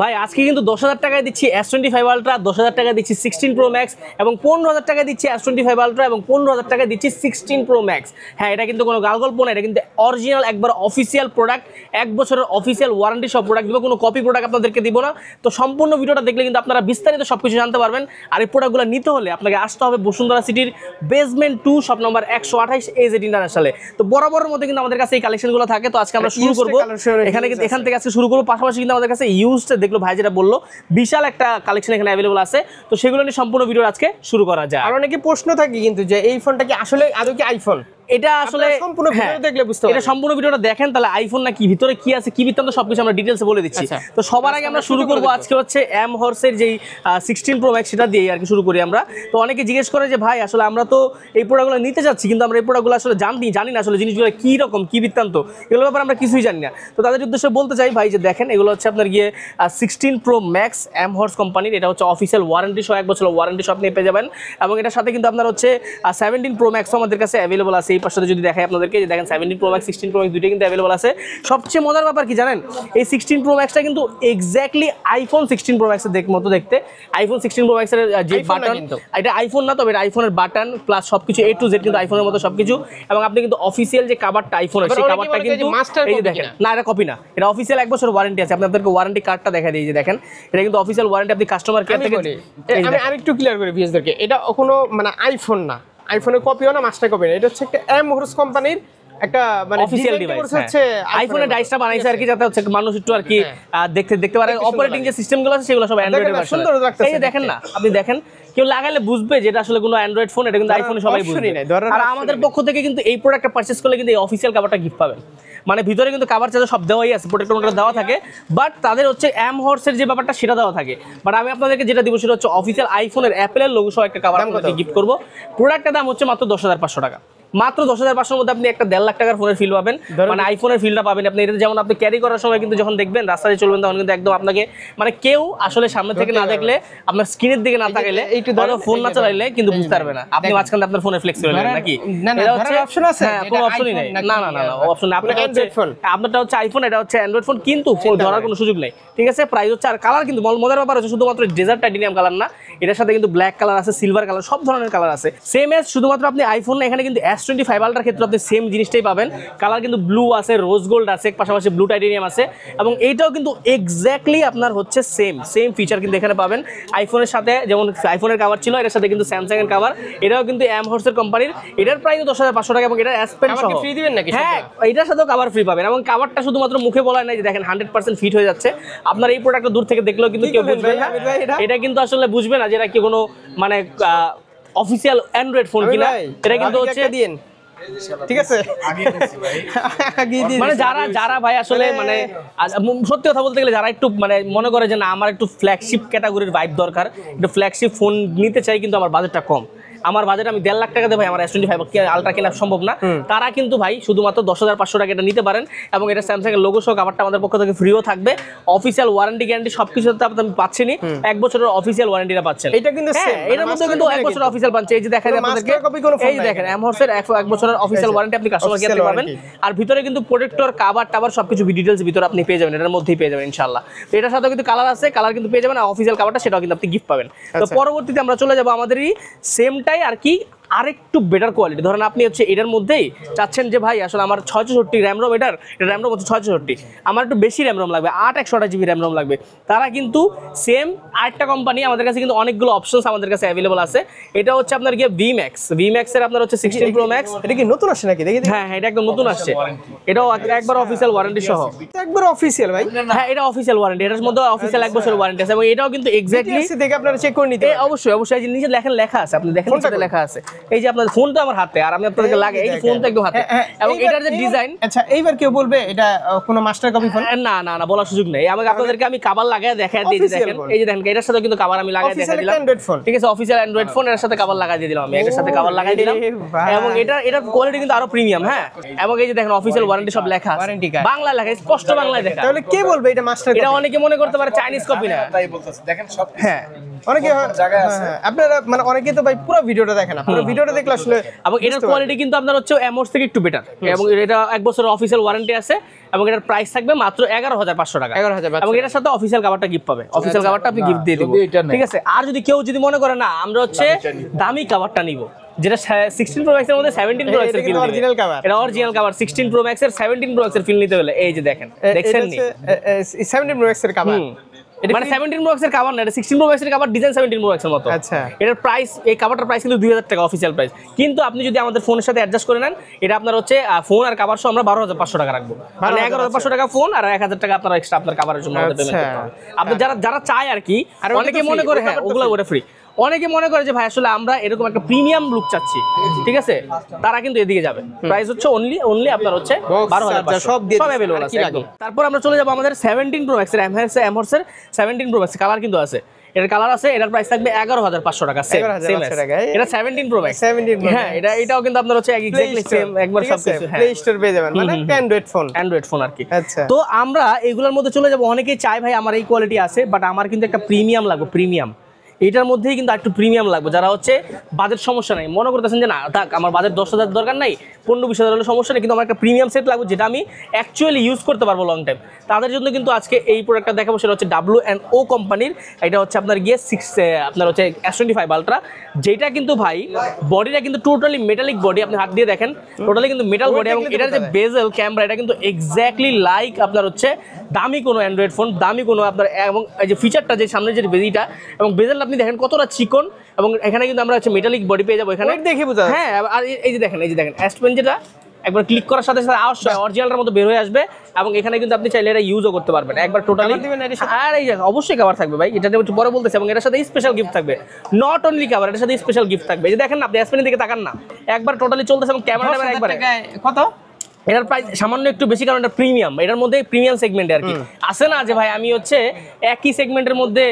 ভাই আজকে কিন্তু 10,000 টাকায় দিচ্ছি S25 আলট্রা, 10,000 টাকায় দিচ্ছি 16 প্রো ম্যাক্স এবং 15,000 টাকায় দিচ্ছি S25 আলট্রা এবং 15,000 টাকায় দিচ্ছি 16 প্রো ম্যাক্স। হ্যাঁ, এটা কিন্তু কোনো গালগল্প না, এটা কিন্তু অরিজিনাল একবার অফিসিয়াল প্রোডাক্ট, 1 বছরের অফিসিয়াল ওয়ারেন্টি সব প্রোডাক্ট দিব, কোনো কপি প্রোডাক্ট আপনাদেরকে দিব না। তো সম্পূর্ণ ভিডিওটা দেখলে কিন্তু আপনারা বিস্তারিত সব কিছু জানতে পারবেন। আর এই প্রোডাক্টগুলো নিতে হলে আপনাকে আসতে হবে বসুন্ধরা সিটির বেসমেন্ট 2 শপ নম্বর 128 AZ ইন্টারন্যাশনালে। তো বরাবরের মধ্যে কিন্তু আমাদের কাছে এই কালেকশনগুলো থাকে। তো আজকে আমরা শুরু করবো এখান থেকে আজকে শুরু করবো। পাশাপাশি কিন্তু আমাদের কাছে ইউজড দেখলো ভাই যেটা বললো বিশাল একটা কালেকশন এখানে অ্যাভেলেবল আছে। তো সেগুলো নিয়ে সম্পূর্ণ ভিডিও আজকে শুরু করা যায়। আর অনেকে প্রশ্ন থাকে কিন্তু যে এই ফোনটা কি আসলে আদৌ কি আইফোন? এটা আসলে সম্পূর্ণ ভিডিও দেখলে বুঝতে পারবেন। এটা সম্পূর্ণ ভিডিওটা দেখেন তাহলে আইফোন না কি, ভিতরে কি আছে, কি বৃত্তান্ত সবকিছু আমরা ডিটেইলসে বলে দিচ্ছি। তো সবার আগে আমরা শুরু করব আজকে হচ্ছে এমহর্সের যেই 16 প্রো ম্যাক্স সেটা দিয়ে আর কি শুরু করি আমরা। তো অনেকে জিজ্ঞেস করে যে ভাই আসলে আমরা তো এই প্রোডাক্টগুলো নিতে যাচ্ছি কিন্তু আমরা এই প্রোডাক্টগুলো আসলে জানি না আসলে জিনিসগুলো কি রকম, কি বৃত্তান্ত, এগুলোর ব্যাপারে আমরা কিছুই জানি না। তো তাদের উদ্দেশ্যে বলতে চাই ভাই যে দেখেন এগুলো হচ্ছে আপনার গিয়ে 16 প্রো ম্যাক্স এমহর্স কোম্পানির। এটা হচ্ছে অফিসিয়াল ওয়ারেন্টি সহ 1 বছরের ওয়ারেন্টি সহ আপনি পেয়ে যাবেন। এবং এটার সাথে কিন্তু আপনার হচ্ছে 17 প্রো ম্যাক্সও আমাদের কাছে অ্যাভেলেবল আছে। এই পাশে যদি দেখাই আপনাদেরকে, যে দেখেন 17 প্রো ম্যাক্স 16 প্রো ম্যাক্স দুইটাই কিন্তু অ্যাভেলেবল আছে। সবচেয়ে মজার ব্যাপার কি জানেন, এই 16 প্রো ম্যাক্সটা কিন্তু এক্স্যাক্টলি আইফোন 16 প্রো ম্যাক্সের মতো দেখতে। আইফোন 16 প্রো ম্যাক্সের যে বাটন, এটা আইফোন না, তবে এটা আইফোনের বাটন প্লাস সবকিছু A to Z কিন্তু আইফোনের মতো সবকিছু। এবং আপনি কিন্তু অফিসিয়াল যে কভারটা আইফোনের, সেই কভারটা কিন্তু এই যে দেখেন, না এটা কপি না, এটা অফিসিয়াল 1 বছর ওয়ারেন্টি আছে। আপনাদেরকে ওয়ারেন্টি কার্ডটা দেখাই দিই, যে দেখেন এটা কিন্তু অফিসিয়াল ওয়ারেন্টি। আপনি কাস্টমার কেয়ার থেকে আমি আরেকটু ক্লিয়ার করে ভিউয়ারদেরকে, এটা কোনো মানে আইফোন না, আইফোনের কপিও না, মাস্টার কপি না, এটা হচ্ছে একটা এমহর্স কোম্পানির একটা মানে অফিসিয়াল ডিভাইস হচ্ছে আইফোনের ডাইসটা বানাইছে আর কি, যাতে হচ্ছে মানুষ একটু আর কি দেখতে পারে। অপারেটিং যে সিস্টেমগুলো আছে সেগুলো সব অ্যান্ড্রয়েডের ভার্সন। এই যে দেখেন না, আপনি দেখেন কেউ লাগালে বুঝবে যে এটা আসলে কোনো অ্যান্ড্রয়েড ফোন, এটা কিন্তু আইফোনে সবাই বুঝবে। আর আমাদের পক্ষ থেকে কিন্তু এই প্রোডাক্টটা পারচেজ করলে কিন্তু এই অফিসিয়াল কভারটা গিফট পাবেন। মানে ভিতরে কিন্তু কভার চার্জার সব দেওয়াই আছে, প্রোটেক্টর দেওয়া থাকে, বাট তাদের হচ্ছে এমহর্সের যে ব্যাপারটা সেটা দেওয়া থাকে। বাট আমি আপনাদেরকে যেটা দিব সেটা হচ্ছে অফিসিয়াল আইফোনের অ্যাপেলের লোগো সহ একটা কভার গিফট করবো। প্রোডাক্টের দাম হচ্ছে মাত্র 10,500 টাকা। মাত্র 10,500 মধ্যে আপনি একটা 1.5 লাখ টাকার ফোনের ফিল পাবেন, মানে আইফোনের ফিলটা পাবেন আপনি। এটা যেমন আপনি ক্যারি করার সময় কিন্তু যখন দেখবেন রাস্তায় চলবেন তখন কিন্তু একদম আপনাকে মানে কেউ আসলে সামনে থেকে না দেখলে, আপনার স্ক্রিনের দিকে না তাকাইলে, ফোন না চালাইলে কিন্তু বুঝতে পারবে না আপনি মাঝখানে আপনার ফোনের ফ্লেক্স করে নেবেন নাকি। এটা হচ্ছে অপশন আছে, কোনো অপশনই নাই। না না না না অপশন না। আপনারটা হচ্ছে আইফোন, এটা হচ্ছে অ্যান্ড্রয়েড ফোন, কিন্তু ধরার কোনো সুযোগ নেই। ঠিক আছে, প্রাইস হচ্ছে। আর কালার কিন্তু মজার ব্যাপার হচ্ছে শুধুমাত্র ডেজার্ট টাইটেনিয়াম কালার না, এটার সাথে কিন্তু ব্ল্যাক কালার আছে, সিলভার কালার, সব ধরনের কালার আছে। সেম এজ শুধুমাত্র আপনি আইফোন না, এখানে কিন্তু S25 আলট্রার ক্ষেত্রে আপনি সেম জিনিসটাই পাবেন। কালার কিন্তু ব্লু আছে, রোজ গোল্ড আছে, পাশাপাশি ব্লু টাইটেনিয়াম আছে। এবং এইটাও কিন্তু এক্স্যাক্টলি আপনার হচ্ছে সেম ফিচার কিন্তু এখানে পাবেন। আইফোনের সাথে যেমন আইফোনের কভার ছিল, এটার সাথে কিন্তু স্যামসাং এর কভার, এটাও কিন্তু এমহর্সের কোম্পানির। এটার প্রাইস 10,500 টাকা এবং এটা S Pen সহ ফ্রি দিবেন নাকি? হ্যাঁ, এটার সাথেও কভার ফ্রি পাবেন। এবং কভারটা শুধুমাত্র মুখে বলা নাই, যে দেখেন 100% ফিট হয়ে যাচ্ছে। আপনার এই প্রোডাক্টটা দূর থেকে দেখলেও কিন্তু কেউ বুঝবে না, এটা কিন্তু আসলে বুঝবে না যে এটা কি কোনো মানে অফিসিয়াল অ্যান্ড্রয়েড ফোন কিনা। এটা কিন্তু হচ্ছে ঠিক আছে, মানে যারা ভাই আসলে মানে সত্যি কথা বলতে গেলে যারা একটু মানে মনে করে যে না আমার একটু ফ্ল্যাগশিপ ক্যাটাগরির ভাইব দরকার, একটু ফ্ল্যাগশিপ ফোন নিতে চাই কিন্তু আমার বাজেটটা কম, আমার বাজেট আমি 1.5 লাখ টাকা দিয়ে ভাই আমার S25 আলট্রা কেনা সম্ভব না, তারা কিন্তু ভাই শুধুমাত্র 10,500 টাকা এটা নিতে পারেন। এবং এটা স্যামসাং এর লোগো সহ কভারটা আমাদের পক্ষ থেকে ফ্রিও থাকবে। অফিসিয়াল ওয়ারেন্টি গ্যারান্টি সবকিছু আপনি পাচ্ছেনই, 1 বছরের অফিসিয়াল ওয়ারেন্টিটা পাচ্ছেন। এটা কিন্তু সেম, এটার মধ্যে কিন্তু 1 বছরের অফিসিয়াল পাচ্ছেন। এই যে দেখাই আপনাদেরকে, এই যে দেখেন এমহর্সের 1 বছরের অফিসিয়াল ওয়ারেন্টি আপনি কাস্টমার কেয়ারে পাবেন। আর ভিতরে কিন্তু প্রোটেক্টর কভার টাভার সবকিছু ডিটেইলস ভিতরে আপনি পেয়ে যাবেন, এটার মধ্যেই পেয়ে যাবেন ইনশাআল্লাহ। তো এটার সাথে কিন্তু কালার আছে, কালার কিন্তু পেয়ে যাবেন। আর অফিসিয়াল কভারটা সেটাও কিন্তু আপনি গিফট পাবেন। তো পরবর্তীতে আমরা চলে যাব আমাদেরই সেমটাই আর কি আরেকটু বেটার কোয়ালিটি। ধরেন আপনি হচ্ছে এটার মধ্যেই চাচ্ছেন যে ভাই আসলে আমার 664 র্যাম রোম, এটা র্যাম রোম হচ্ছে 664, আমার একটু বেশি র্যাম রোম লাগবে, 8/128 GB র্যাম রোম লাগবে, তারা কিন্তু সেম আরেকটা কোম্পানি আমাদের কাছে কিন্তু অনেকগুলো অপশনস আমাদের কাছে অ্যাভেলেবল আছে। এটা হচ্ছে আপনার গিয়ে VMAX এর আপনার হচ্ছে 16 প্রো ম্যাক্স। এটা কি নতুন আসছে নাকি? দেখি। হ্যাঁ, এটা একদম নতুন আসছে, এটাও একবার অফিসিয়াল ওয়ারেন্টি সহ। একবার অফিসিয়াল ভাই? হ্যাঁ, এটা অফিসিয়াল ওয়ারেন্টি, এটার মধ্যে অফিসিয়াল 1 বছরের ওয়ারেন্টি আছে। এবং এটাও কিন্তু এক্স্যাক্টলি দেখে আপনারা চেক করে নিতে অবশ্যই এই যে নিচে লেখা আছে, আপনি দেখেন নিচে লেখা আছে। এই যে আপনার ফোন তো আমার হাতে, আর আমি আপনাদেরকে লাগে এই যে ফোন তো একদম হাতে। এবং এটার যে ডিজাইন, আচ্ছা এইবার কেউ বলবে এটা কোনো মাস্টার কপি ফোন? না না না, বলার সুযোগ নেই। আপনাদেরকে আমি কভার লাগায় দেখায় দিয়ে দেখেন, এই যে দেখেন এটার সাথে কিন্তু কভার আমি লাগায় দেখাই দিলাম। ঠিক আছে, অফিসিয়াল অ্যান্ড্রয়েড ফোন, এর সাথে কভার লাগাই দিয়ে দিলাম আমি, এটার সাথে কভার লাগাই দিলাম। এবং এটার কোয়ালিটি কিন্তু আরো প্রিমিয়াম। হ্যাঁ, এবং এই যে দেখেন অফিসিয়াল ওয়ারেন্টি সব লেখা আছে, বাংলা লেখা, স্পষ্ট বাংলায় লেখা। তাহলে কে বলবে এটা মাস্টার কপি? এটা অনেকে মনে করতে পারে চাইনিজ কপি না, তাই বলতেছে। দেখেন সব হ্যাঁ অনেকে জায়গায় আছে আপনারা মানে অনেকে তো ভাই পুরো ভিডিওটা দেখেন না, পুরো ভিডিওটা দেখলে আসলে এবং এটার কোয়ালিটি কিন্তু আপনার হচ্ছে এমওস থেকে একটু বেটার এবং এটা 1 বছরের অফিশিয়াল ওয়ারেন্টি আছে এবং এটার প্রাইস থাকবে মাত্র 11500 টাকা 11,500 এবং এটার সাথে অফিশিয়াল কভারটা গিফট পাবে অফিশিয়াল কভারটা আপনি গিফট দিয়ে দিবেন ঠিক আছে আর যদি মনে করেন না আমরা হচ্ছে দামি কভারটা নিব যেটা 16 প্রো ম্যাক্স এর মধ্যে 17 প্রো ম্যাক্স এর ফিল অরিজিনাল কভার এটা অরিজিনাল কভার 16 প্রো ম্যাক্স এর 17 প্রো ম্যাক্স এর ফিল নিতে হলে এই যে দেখেন দেখছেন নি 17 প্রো ম্যাক্স এর কভার মানে 17 প্রো ম্যাক্স এর কভার না এটা 16 প্রো ম্যাক্স এর কভার ডিজাইন 17 প্রো ম্যাক্স এর মতো আচ্ছা এটার প্রাইস এই কভারটার প্রাইস কিন্তু 2000 টাকা অফিশিয়াল প্রাইস কিন্তু আপনি যদি আমাদের ফোনের সাথে অ্যাডজাস্ট করে নেন এটা আপনার হচ্ছে ফোন আর কভার সহ আমরা 12500 টাকা রাখবো মানে 11500 টাকা ফোন আর 1000 টাকা আপনার এক্সট্রা আপনার কভারের জন্য আমাদের পেমেন্ট করতে হবে আপনি যারা চায় আর কি অনেকে মনে করে হ্যাঁ ওগুলো ওটা ফ্রি অনেকে মনে করে যে ভাই আসলে আমরা এরকম একটা প্রিমিয়াম লুক চাচ্ছি ঠিক আছে তারা কিন্তু এদিকে যাবে প্রাইস হচ্ছে অনলি আপনার হচ্ছে 12500 সব अवेलेबल আছে একদম তারপর আমরা চলে যাব আমাদের 17 প্রো ম্যাক্স এর এমহর্সের 17 প্রো ম্যাক্স কালার কিন্তু আছে এটার কালার আছে এটার প্রাইস থাকবে 11500 টাকা সেম এটা 17 প্রো ম্যাক্স 17 প্রো হ্যাঁ এটাও কিন্তু আপনার হচ্ছে এক্স্যাক্টলি সেম একবার সবকিছু হ্যাঁ প্লে স্টোর পেয়ে যাবেন মানে অ্যান্ড্রয়েড ফোন আর কি আচ্ছা তো আমরা এগুলোর মধ্যে চলে যাব অনেকেই চায় ভাই আমার এই কোয়ালিটি আছে বাট আমার কিন্তু একটা প্রিমিয়াম লাগবে প্রিমিয়াম এটার মধ্যেই কিন্তু একটু প্রিমিয়াম লাগবে যারা হচ্ছে বাজেট সমস্যা নাই মনে করতেছেন যে না থাক আমার বাজেট 10,000 দরকার নাই 15-20,000 হলে সমস্যা নেই কিন্তু আমার একটা প্রিমিয়াম সেট লাগবে যেটা আমি অ্যাকচুয়ালি ইউজ করতে পারবো লং টাইম তাদের জন্য কিন্তু আজকে এই প্রোডাক্টটা দেখাবো সেটা হচ্ছে W&O কোম্পানির এটা হচ্ছে আপনার গিয়ে আপনার হচ্ছে S25 আলট্রা যেটা কিন্তু ভাই বডিটা কিন্তু টোটালি মেটালিক বডি আপনি হাত দিয়ে দেখেন টোটালি কিন্তু মেটাল বডি এবং এটার যে বেজেল ক্যামেরা এটা কিন্তু এক্স্যাক্টলি লাইক আপনার হচ্ছে দামি কোনো অ্যান্ড্রয়েড ফোন দামি কোনো আপনার এবং এই যে ফিচারটা যে সামনে যে বেজিটা এবং বেজেল আপনি দেখেন কতটা চিকন এবং এখানে কিন্তু আমরা হচ্ছে মেটালিক বডি পেয়ে যাবো এখানে দেখে বোঝা হ্যাঁ আর এই যে দেখেন S Pen যেটা একবার ক্লিক করার সাথে সাথে অবশ্যই অরিজিনালটার মতো বের হয়ে আসবে এবং এখানে কিন্তু আপনি চাইলে এটা ইউজও করতে পারবেন একবার টোটালি আর এই অবশ্যই কভার থাকবে ভাই এটা একটু পরে বলতেছি এবং এটার সাথে স্পেশাল গিফট থাকবে নট অনলি কভার এটার সাথে স্পেশাল গিফট থাকবে এই যে দেখেন না আপনি S Pen এর দিকে তাকান না একবার টোটালি চলতেছে এবং ক্যামেরাটা একবার কত এটার প্রাইস সামান্য একটু বেশি কারণ এটা প্রিমিয়াম এটার মধ্যে প্রিমিয়াম সেগমেন্টে আর কি আছে না যে ভাই আমি হচ্ছে একই সেগমেন্টের মধ্যে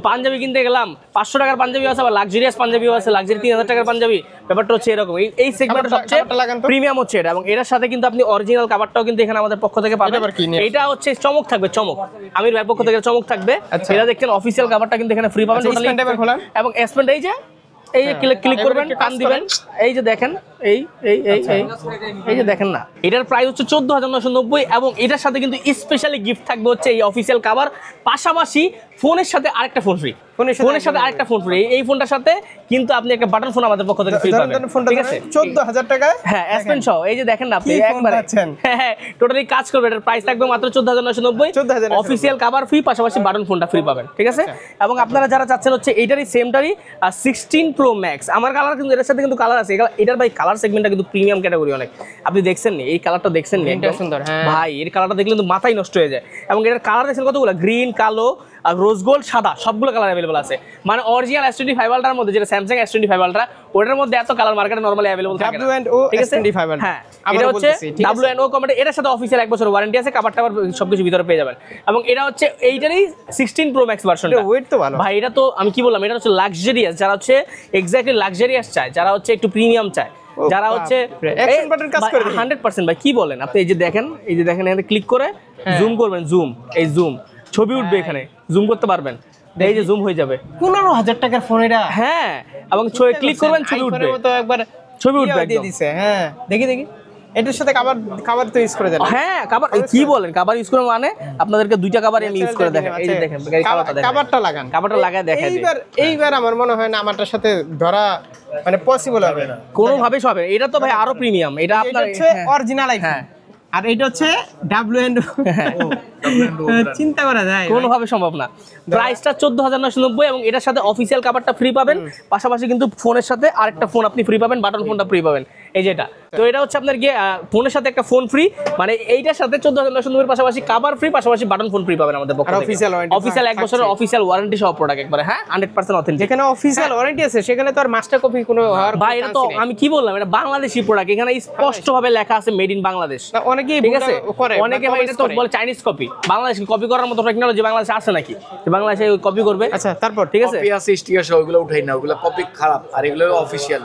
পাঞ্জাবি কিনতে গেলাম 500 টাকার পাঞ্জাবি আছে আবার লাক্সারিয়াস পাঞ্জাবিও আছে লাক্সারি 3000 টাকার পাঞ্জাবি ব্যাপারটা হচ্ছে এরকম এই সেগমেন্টের সবচেয়ে প্রিমিয়াম হচ্ছে এটা এবং এটার সাথে কিন্তু আপনি অরিজিনাল কভারটাও কিন্তু এখানে আমাদের পক্ষ থেকে পাবেন এটা হচ্ছে চমক থাকবে চমক আমির ভাইয়ের পক্ষ থেকে চমক থাকবে এটা দেখছেন অফিশিয়াল কভারটা কিন্তু এখানে ফ্রি পাবেন টোটালি এবং S Pen এই যে ক্লিক করবেন টান দিবেন এই যে দেখেন এই যে দেখেন না এটার প্রাইস হচ্ছে 14990 এবং এটার সাথে কিন্তু স্পেশালি গিফট থাকবে হচ্ছে এই অফিশিয়াল কভার পাশাপাশি ফোনের সাথে আরেকটা ফোন ফ্রি ফোনের সাথে আরেকটা ফোন ফ্রি এই ফোনটার সাথে কিন্তু আপনি একটা বাটন ফোন আমাদের পক্ষ থেকে ফ্রি পাবেন ঠিক আছে 14000 টাকায় হ্যাঁ S Pen সহ এই যে দেখেন না আপনি একবার হ্যাঁ টোটালি কাজ করবে এটার প্রাইস থাকবে মাত্র 14990 অফিশিয়াল কভার ফ্রি পাশাপাশি বাটন ফোনটা ফ্রি পাবেন ঠিক আছে এবং আপনারা যারা চাচ্ছেন হচ্ছে এইটারই সেমটারই 16 প্রো ম্যাক্স আমার কালার কিন্তু এর সাথে কিন্তু কালার আছে এটার ভাই কালার সেগমেন্টটা কিন্তু প্রিমিয়াম ক্যাটাগরি অনেক আপনি দেখছেন নি এই কালারটা দেখছেন নি একদম সুন্দর হ্যাঁ ভাই এর কালারটা দেখলে কিন্তু মাথাই নষ্ট হয়ে যায় এবং এটার কালার দেখছেন কতগুলো গ্রিন কালো আর রোজ গোল্ড সাদা সবগুলো কালার अवेलेबल আছে মানে অরিজিনাল S25 আলট্রার মধ্যে যেটা Samsung S25 আলট্রা ওটার মধ্যে এত কালার মার্কেটে নরমালি अवेलेबल থাকে না W&O S25 হ্যাঁ এটা হচ্ছে W&O কোম্পানি এটার সাথে অফিশিয়াল 1 বছর ওয়ারেন্টি আছে কভারটা আবার সবকিছু ভিতরে পেয়ে যাবেন এবং এটা হচ্ছে এইটারই 16 প্রো ম্যাক্স ভার্সনটা ওয়েট তো ভালো ভাই এটা তো আমি কি বললাম এটা হচ্ছে লাক্সারিয়াস যারা হচ্ছে এক্স্যাক্টলি লাক্সারিয়াস চায় যারা হচ্ছে একটু প্রিমিয়াম চায় যারা হচ্ছে অ্যাকশন বাটন কাজ করে 100% ভাই কি বলেন আপনি এই যে দেখেন এখানে ক্লিক করে জুম করবেন জুম ছবি উঠবে এখানে জুম করতে পারবেন এই যে জুম হয়ে যাবে 15000 টাকার ফোন এটা হ্যাঁ এবং ক্লিক করবেন ছবি উঠবে তো একবার ছবি উঠবে দিয়ে দিয়েছে হ্যাঁ দেখি এটার সাথে কভার তো ইউজ করে দেন হ্যাঁ কভার কি বলেন কভার ইউজ করে মানে আপনাদেরকে দুইটা কভার আমি ইউজ করে দেখেন এই যে দেখেন কভারটা লাগান কভারটা লাগায় দেখাই এইবার আমার মনে হয় না আমারটার সাথে ধরা মানে পসিবল হবে না কোনোভাবেই হবে এটা তো ভাই আরো প্রিমিয়াম এটা আপনার হচ্ছে অরিজিনাল আইফোন আর এটা হচ্ছে W&O চিন্তা করা যায় কোনোভাবে সম্ভব না প্রাইসটা 14990 এবং এটার সাথে অফিশিয়াল কভারটা ফ্রি পাবেন পাশাপাশি কিন্তু ফোনের সাথে আরেকটা ফোন আপনি ফ্রি পাবেন বাটন ফোনটা ফ্রি পাবেন এই যে এটা তো এটা হচ্ছে আপনার গিয়ে ফোনের সাথে একটা ফোন ফ্রি মানে এইটার সাথে 14990 এর পাশাপাশি কভার ফ্রি পাশাপাশি বাটন ফোন ফ্রি পাবেন আমাদের পক্ষ থেকে অফিশিয়াল 1 বছরের অফিশিয়াল ওয়ারেন্টি সহ প্রোডাক্ট একবারে হ্যাঁ 100% অথেন্টিক যেখানে অফিশিয়াল ওয়ারেন্টি আছে সেখানে তো আর মাস্টার কপি কোনো ভাই এটা তো আমি কি বললাম এটা বাংলাদেশি প্রোডাক্ট এখানে স্পষ্ট ভাবে লেখা আছে মেড ইন বাংলাদেশ অনেকেই ঠিক আছে অনেকে ভাই এটা তো বলে চাইনিজ কপি বাংলাদেশি কপি করার মতো টেকনোলজি বাংলাদেশে আছে নাকি বাংলাদেশে কপি করবে আচ্ছা তারপর ঠিক আছে কপি আছে স্টিকার সহ ওগুলো উঠাই না ওগুলো কপি খারাপ আর এগুলো অফিশিয়াল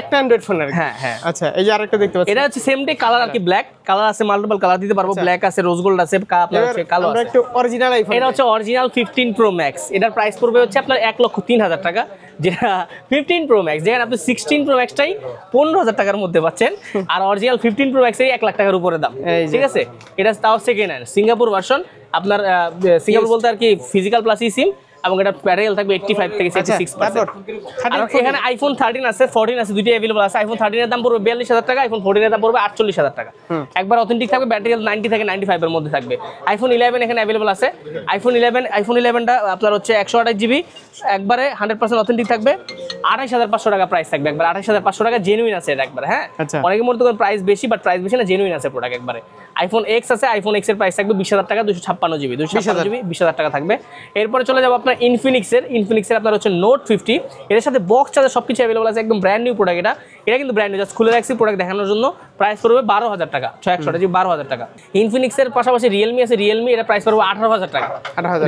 একটা অ্যান্ড্রয়েড ফোন আর হ্যাঁ আচ্ছা এই যে আরেকটা দেখতে পাচ্ছি এটা হচ্ছে সেম ডে কালার আর কি ব্ল্যাক কালার আছে মাল্টিপল কালার দিতে পারবো ব্ল্যাক আছে রোজ গোল্ড আছে আপনার হচ্ছে কালো আছে একটু অরিজিনাল আইফোন এটা হচ্ছে অরিজিনাল 15 প্রো ম্যাক্স এটার প্রাইস পড়বে হচ্ছে আপনার 1,03,000 টাকা যেটা 15 প্রো ম্যাক্স, যেখানে আপনি 16 প্রো ম্যাক্সটাই 15,000 টাকার মধ্যে পাচ্ছেন, আর অরিজিনাল 15 প্রো ম্যাক্সেরই 1 লাখ টাকার উপরে দাম। ঠিক আছে, এটা তাও সেকেন্ড হ্যান্ড সিঙ্গাপুর ভার্সন, আপনার সিঙ্গাপুর বলতে আর কি ফিজিক্যাল প্লাস ই সিম, এবং এটা প্যারেল থাকবে 85 থেকে 66%। আর এখানে আইফোন 13 আছে, 14 আছে, দুইটাই अवेलेबल আছে। আইফোন 13 এর দাম পড়বে 42,000 টাকা, আইফোন 14 এর দাম পড়বে 48,000 টাকা। একবার অথেন্টিক থাকবে, ব্যাটারি 90 থেকে 95 এর মধ্যে থাকবে। আইফোন 11 এখানে अवेलेबल আছে। আইফোন 11টা আপনার হচ্ছে 128 জিবি, একবারে 100% অথেন্টিক থাকবে, 28,500 টাকা প্রাইস থাকবে, একবার 28,500 টাকা জেনুইন আছে এটা একবার। হ্যাঁ, অনেকে মনে করেন প্রাইস বেশি, বাট প্রাইস বেশি না, জেনুইন আছে প্রোডাক্ট একবারে। আইফোন এক্স আছে, আইফোন এক্স এর প্রাইস থাকবে 20,000 টাকা, 256 জিবি, 20,000 টাকা থাকবে। এরপরে চলে যাবো আপনার ইনফিনিক্সের আপনার হচ্ছে নোট 50, এর সাথে বক্স চার্জার সবকিছু अवेलेबल আছে, একদম ব্র্যান্ড নিউ প্রোডাক্ট। এটা কিন্তু ব্র্যান্ড নিউ, জাস্ট খুলে রাখছি প্রোডাক্ট দেখানোর জন্য। প্রাইস পড়বে 12,000 টাকা, 628 জিবি 12,000 টাকা। ইনফিনিক্সের পাশাপাশি রিয়েলমি আছে, রিয়েলমি এটা প্রাইস পড়বে 18,000 টাকা,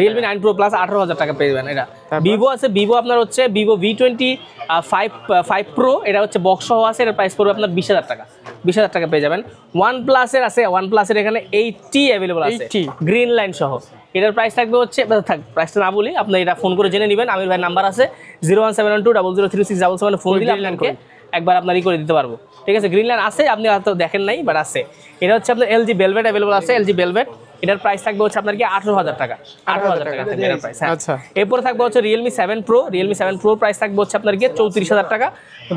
রিয়েলমি 9 প্রো প্লাস 18,000 টাকা পেয়ে যাবেন। এটা ভিভো আছে, ভিভো আপনার হচ্ছে ভিভো V25 প্রো, এটা হচ্ছে বক্স সহ আছে, এটার প্রাইস পড়বে আপনার 20,000 টাকা, 20,000 টাকা পেয়ে যাবেন। OnePlus-এর আছে, OnePlus-এর এখানে 80 अवेलेबल আছে, গ্রিন লাইন সহ। এটার প্রাইস থাকবে হচ্ছে, প্রাইসটা না বলি, আপনি এটা ফোন করে জেনে নেবেন। আমির ভাই নাম্বার আছে 01712003677, ফোন দিলে আপনাকে একবার আপনার করে দিতে পারবো। ঠিক আছে, গ্রিন লাইন আছে, আপনি হয়তো দেখেন নাই, বাট আছে। এটা হচ্ছে আপনার LG Velvet अवेलेबल আছে, LG Velvet, এটার প্রাইস থাকবে হচ্ছে আপনার কি 18,000 টাকা, 18,000 টাকা থাকবে এটার প্রাইস। আচ্ছা, এরপরে থাকবে হচ্ছে Realme 7 Pro, Realme 7 Pro price থাকবে হচ্ছে আপনার কি 34,000 টাকা,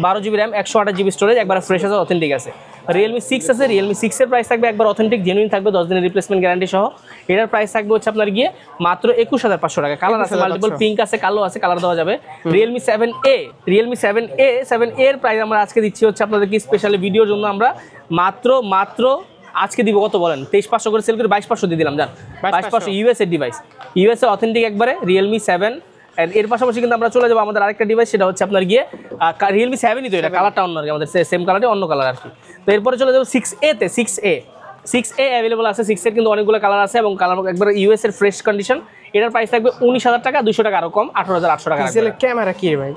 12 জিবি র্যাম, 128 জিবি স্টোরেজ, একবার ফ্রেশ আছে, অথেন্টিক আছে। Realme 6 আছে, Realme 6 এর প্রাইস থাকবে একবার অথেন্টিক জেনুইন থাকবে, 10 দিনের রিপ্লেসমেন্ট গ্যারান্টি সহ। এটার প্রাইস থাকবে হচ্ছে আপনার গিয়ে মাত্র 21,500 টাকা। কালার আছে মাল্টিপল, পিঙ্ক আছে, কালো আছে, কালার দেওয়া যাবে। Realme 7A এর প্রাইস আমরা আজকে দিচ্ছি হচ্ছে আপনাদেরকে স্পেশালি ভিডিওর জন্য, আমরা মাত্র আজকে দিব কত বলেন, 23,500 করে সেল করে 22,500 দিয়ে দিলাম। জান 22,500 ইউএসএ ডিভাইস, ইউএসএ অথেন্টিক একবারে Realme 7। এর পাশাপাশি কিন্তু আমরা চলে যাবো আমাদের আরেকটা ডিভাইস, সেটা হচ্ছে আপনার গিয়ে Realme 7ই তো, এটা কালারটা অন্য আর কি, আমাদের সেম কালারে অন্য কালার আর কি। তো এরপরে চলে যাবো 6A अवेलेबल আছে। 6 এর কিন্তু অনেকগুলো কালার আছে, এবং কালার একবার ইউএস এর ফ্রেশ কন্ডিশন। এটার প্রাইস থাকবে 19,000 টাকা, 200 টাকা আরো কম, 18,800 টাকা। ক্যামেরা কি ভাই?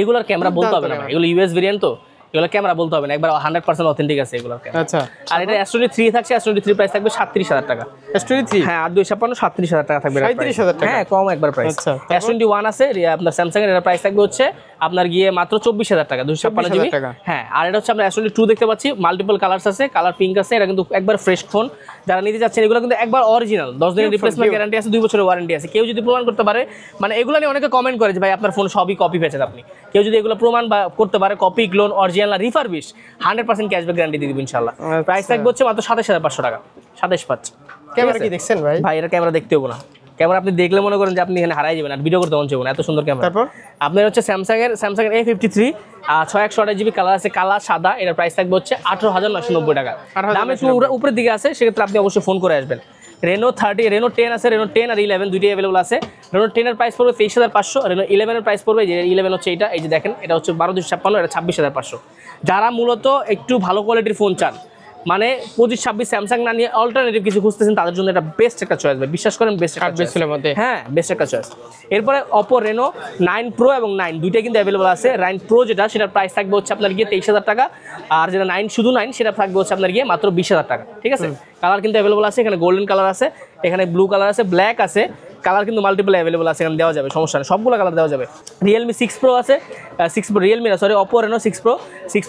এগুলোর ক্যামেরা বলতে হবে না ভাই, এগুলো ইউএস ভেরিয়েন্ট তো, এগুলো ক্যামেরা বলতে হবে না, একবার 100% অথেন্টিক আছে এগুলোর ক্যামেরা। আচ্ছা, আর এটা S23 থাকছে, S23 প্রাইস থাকবে 37,000 টাকা। S23 হ্যাঁ, আর 256 37,000 টাকা থাকবে, 37,000 টাকা, হ্যাঁ কম একবার প্রাইস। S21 আছে আপনার স্যামসাং এর, এর প্রাইস থাকবে হচ্ছে আপনার গিয়ে মাত্র 24,000 টাকা, 256 জিবি। হ্যাঁ, আর এটা হচ্ছে আমরা S22 দেখতে পাচ্ছি, মাল্টিপল কালারস আছে, কালার পিঙ্ক আছে, এটা কিন্তু একবার ফ্রেশ ফোন। যারা নিতে যাচ্ছেন এগুলো কিন্তু একবার অরিজিনাল, 10 দিনের রিপ্লেসমেন্ট গ্যারান্টি আছে, 2 বছরের ওয়ারেন্টি আছে। কেউ যদি প্রমাণ করতে পারে, মানে এগুলো নিয়ে অনেকে কমেন্ট করে যে ভাই আপনার ফোন সবই কপি পেয়েছেন আপনি, কেউ যদি এগুলো প্রমাণ বা করতে পারে, কপি, ক্লোন, অরিজিনাল আর রিফারবিশ, 100% ক্যাশব্যাক গ্যারান্টি দিয়ে দিব ইনশাআল্লাহ। প্রাইস থাকবে হচ্ছে মাত্র 27,500 টাকা, 27,500। ক্যামেরা কি দেখছেন ভাই? ভাই এটা ক্যামেরা দেখতে হবে না, ক্যামেরা আপনি দেখলে মনে করেন যে আপনি এখানে হারাই যাবেন, আর ভিডিও করতে মন চাইবে না, এত সুন্দর ক্যামেরা। তারপর আপনার হচ্ছে স্যামসাং এর A53 628 জিবি কালার আছে, কালার সাদা, এটার প্রাইস থাকবে হচ্ছে 18,990 টাকা। দাম একটু উপরের দিকে আছে, সেক্ষেত্রে আপনি অবশ্যই ফোন করে আসবেন। Reno 30, Reno 10 আছে, Reno 10 আর 11 দুইটাই अवेलेबल আছে। Reno 10 এর প্রাইস পড়বে 23,500, Reno 11 এর প্রাইস পড়বে, যে 11 হচ্ছে এটা, এই যে দেখেন, এটা হচ্ছে 12,256, এটা 26,500। যারা মূলত একটু ভালো কোয়ালিটির ফোন চান, মানে 25-26 স্যামসাং না নিয়ে অল্টারনেটিভ কিছু খুঁজতেছেন, তাদের জন্য এটা বেস্ট একটা চয়েস ভাই, বিশ্বাস করেন বেস্ট একটা চয়েস। হ্যাঁ, বেস্ট একটা চয়েস। এরপরে Oppo Reno 9 Pro এবং 9 দুইটাই কিন্তু अवेलेबल আছে। 9 Pro যেটা, সেটার প্রাইস থাকবে হচ্ছে আপনার গিয়ে 23,000 টাকা, আর যেটা 9 শুধু 9 সেটা থাকবে হচ্ছে আপনার গিয়ে মাত্র 20,000 টাকা। ঠিক আছে, কালার কিন্তু अवेलेबल আছে, এখানে গোল্ডেন কালার আছে, এখানে ব্লু কালার আছে, ব্ল্যাক আছে, কালার কিন্তু মাল্টিপল अवेलेबल আছে, এখানে দেওয়া যাবে, সমস্যা নেই, সবগুলো কালার দেওয়া যাবে। Realme 6 Pro আছে, Realme না সরি, Oppo Reno 6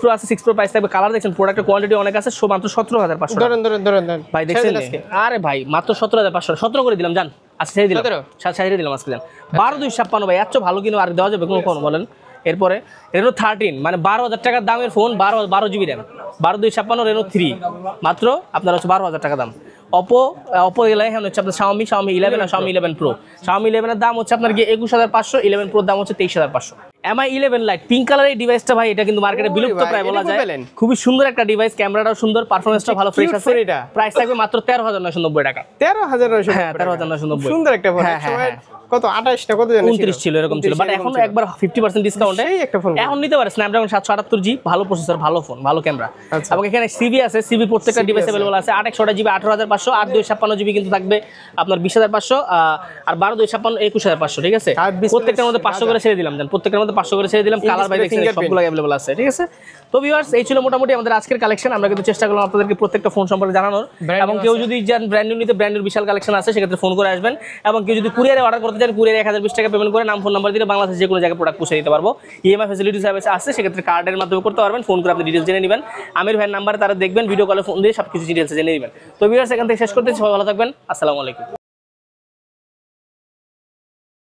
Pro আছে। 6 Pro প্রাইস থাকবে, কালার দেখছেন, প্রোডাক্টের কোয়ান্টিটি অনেক আছে, মাত্র 17,500। ধরেন ভাই, দেখছেন আরে ভাই মাত্র 17,500, 17 করে দিলাম, জান আজকে ছেড়ে দিলাম, ছেড়ে দিলাম আজকে, জান 12,256 ভাই, এত ভালো কিনো আর দেওয়া যাবে কোনো বলেন। এরপরে Reno 13, মানে 12,000 টাকার দামের ফোন, 12 জিবি র্যাম, 12,256 Reno 3 মাত্র আপনার হচ্ছে 12,000 টাকা দাম। Oppo এখন হচ্ছে আপনার Xiaomi 11 আর Xiaomi 11 Pro। Xiaomi 11 এর দাম হচ্ছে আপনার গিয়ে 21,500, 11 Pro দাম হচ্ছে 23,500। Mi 11 Lite পিঙ্ক কালারের এই ডিভাইসটা ভাই, এটা কিন্তু মার্কেটে বিলুপ্ত প্রায় বলা যায়, খুবই সুন্দর একটা ডিভাইস, ক্যামেরাটাও সুন্দর, পারফরম্যান্সটাও ভালো, ফ্রেশ আছে। প্রাইস থাকবে মাত্র 13,990 টাকা। 13,990, হ্যাঁ 13,990, সুন্দর একটা ফোন। কত 28 না কত জানেন, 29 ছিল এরকম ছিল, বাট এখন একবার 50% ডিসকাউন্টে একটা ফোন এখন নিতে পারে। Snapdragon 778G, ভালো প্রসেসর, ভালো ফোন, ভালো ক্যামেরা, এবং এখানে সিবি আছে, সিবি প্রত্যেকটা ডিভাইস अवेलेबल আছে। 8/1 জিবি 18,500, 8/256 জিবি কিন্তু থাকবে আপনার 20,500, আর 12/256 21,500। ঠিক আছে, প্রত্যেকটার মধ্যে 500 করে ছেড়ে দিলাম, জান প্রত্যেকটার মধ্যে 500 করে ছেড়ে দিলাম, কালার বাই দেখছেন সবগুলো अवेलेबल আছে। ঠিক আছে, তো ভিউয়ার্স এই ছিল মোটামুটি আমাদের আজকের কালেকশন। আমরা কিন্তু চেষ্টা করলাম আপনাদেরকে প্রত্যেকটা ফোন সম্পর্কে জানানোর, এবং কেউ যদি ব্র্যান্ড নিউ নিতে, ব্র্যান্ড নিউ বিশাল কালেকশন আছে, সেক্ষেত্রে ফোন করে আসবেন। এবং কেউ যদি কুরিয়ারে অর্ডার করতে দেন, কুরিয়ার 1020 টাকা পেমেন্ট করে নাম ফোন নাম্বার দিলে বাংলাদেশের যে কোনো জায়গায় প্রোডাক্ট পৌঁছে দিতে পারবো। ইএমআই ফ্যাসিলিটি সার্ভিস আছে, সেক্ষেত্রে কার্ডের মাধ্যমে করতে পারবেন। ফোন করে আপনি ডিটেলস জেনে নেবেন। আমির ভাইয়ের নাম্বার তারা দেখবেন, ভিডিও কলে ফোন দিয়ে সবকিছু ডিটেলস জেনে নেবেন। তো ভিউয়ার্স এখান থেকে শেষ করতেছি, সবাই ভালো থাকবেন, আসসালামু আলাইকুম।